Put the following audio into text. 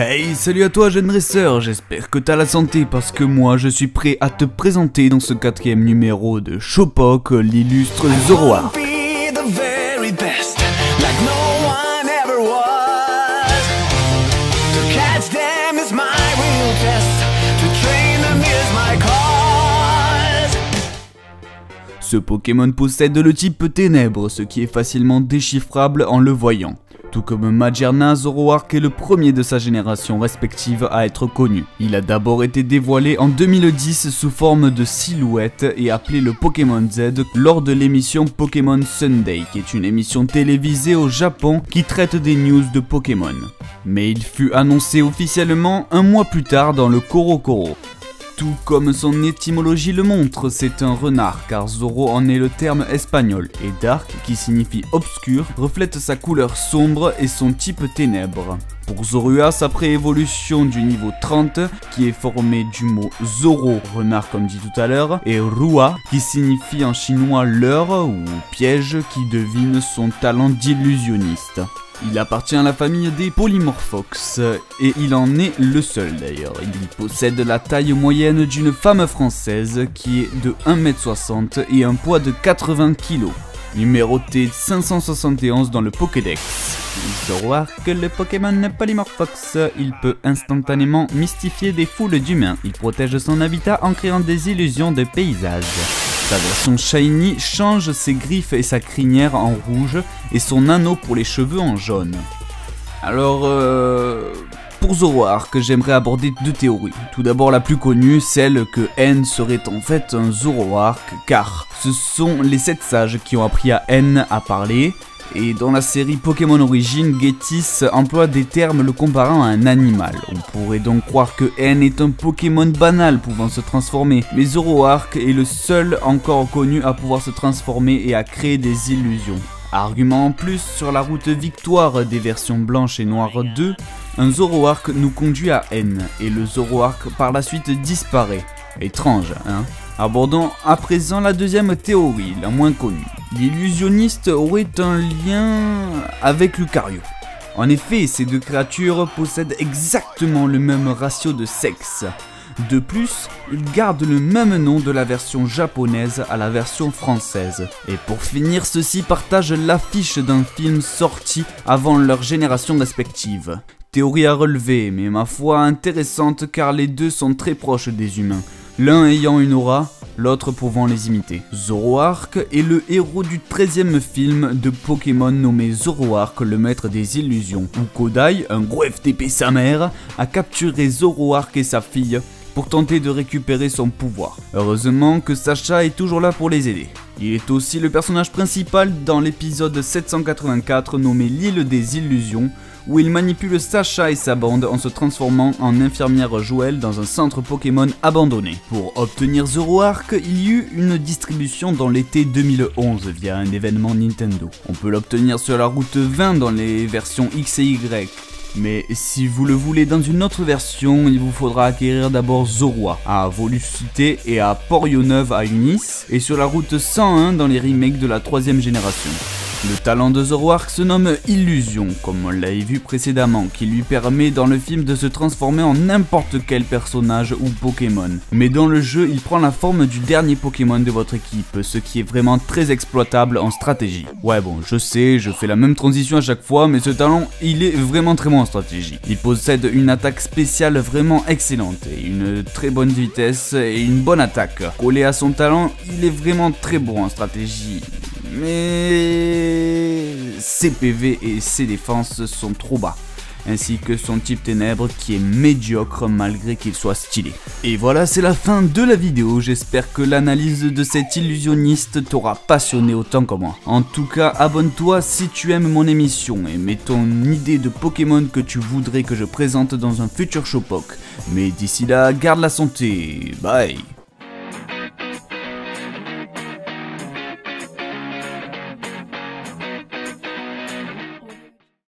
Hey, salut à toi jeune dresseur, j'espère que t'as la santé parce que moi je suis prêt à te présenter dans ce 4e numéro de Showpoke l'illustre Zoroark. Ce Pokémon possède le type ténèbres, ce qui est facilement déchiffrable en le voyant. Tout comme Magearna, Zoroark est le premier de sa génération respective à être connu. Il a d'abord été dévoilé en 2010 sous forme de silhouette et appelé le Pokémon Z lors de l'émission Pokémon Sunday, qui est une émission télévisée au Japon qui traite des news de Pokémon. Mais il fut annoncé officiellement un mois plus tard dans le Korokoro. Tout comme son étymologie le montre, c'est un renard car Zoro en est le terme espagnol et Dark, qui signifie obscur, reflète sa couleur sombre et son type ténèbres. Pour Zorua, sa préévolution du niveau 30, qui est formée du mot Zoro, renard comme dit tout à l'heure, et Rua, qui signifie en chinois leurre ou piège, qui devine son talent d'illusionniste. Il appartient à la famille des Polymorphox, et il en est le seul d'ailleurs. Il possède la taille moyenne d'une femme française qui est de 1m60 et un poids de 80 kg. Numéroté 571 dans le Pokédex. Zoroark, le Pokémon Polymorphox, il peut instantanément mystifier des foules d'humains. Il protège son habitat en créant des illusions de paysage. Sa version Shiny change ses griffes et sa crinière en rouge et son anneau pour les cheveux en jaune. Alors, pour Zoroark, j'aimerais aborder deux théories. Tout d'abord la plus connue, celle que N serait en fait un Zoroark, car ce sont les 7 sages qui ont appris à N à parler. Et dans la série Pokémon Origins, Getis emploie des termes le comparant à un animal. On pourrait donc croire que N est un Pokémon banal pouvant se transformer, mais Zoroark est le seul encore connu à pouvoir se transformer et à créer des illusions. Argument en plus, sur la route victoire des versions blanches et noires 2, un Zoroark nous conduit à N, et le Zoroark par la suite disparaît. Étrange, hein? Abordons à présent la deuxième théorie, la moins connue. L'illusionniste aurait un lien avec Lucario. En effet, ces deux créatures possèdent exactement le même ratio de sexe. De plus, ils gardent le même nom de la version japonaise à la version française. Et pour finir, ceux-ci partagent l'affiche d'un film sorti avant leur génération respective. Théorie à relever, mais ma foi intéressante car les deux sont très proches des humains. L'un ayant une aura, l'autre pouvant les imiter. Zoroark est le héros du 13e film de Pokémon nommé Zoroark, le maître des illusions, où Kodai, un gros FTP sa mère, a capturé Zoroark et sa fille pour tenter de récupérer son pouvoir. Heureusement que Sacha est toujours là pour les aider. Il est aussi le personnage principal dans l'épisode 784 nommé l'île des illusions, où il manipule Sacha et sa bande en se transformant en infirmière Joël dans un centre Pokémon abandonné. Pour obtenir Zoroark, il y eut une distribution dans l'été 2011 via un événement Nintendo. On peut l'obtenir sur la route 20 dans les versions X et Y. Mais si vous le voulez dans une autre version, il vous faudra acquérir d'abord Zorua à Volucité et à Port-Yoneuve à Unis, et sur la route 101 dans les remakes de la 3e génération. Le talent de Zoroark se nomme Illusion, comme on l'avait vu précédemment, qui lui permet dans le film de se transformer en n'importe quel personnage ou Pokémon. Mais dans le jeu, il prend la forme du dernier Pokémon de votre équipe, ce qui est vraiment très exploitable en stratégie. Ouais bon, je sais, je fais la même transition à chaque fois, mais ce talent, il est vraiment très bon en stratégie. Il possède une attaque spéciale vraiment excellente, et une très bonne vitesse et une bonne attaque. Collé à son talent, il est vraiment très bon en stratégie. Mais ses PV et ses défenses sont trop bas, ainsi que son type ténèbres qui est médiocre malgré qu'il soit stylé. Et voilà, c'est la fin de la vidéo, j'espère que l'analyse de cet illusionniste t'aura passionné autant que moi. En tout cas, abonne-toi si tu aimes mon émission et mets ton idée de Pokémon que tu voudrais que je présente dans un futur Showpoke. Mais d'ici là, garde la santé, bye.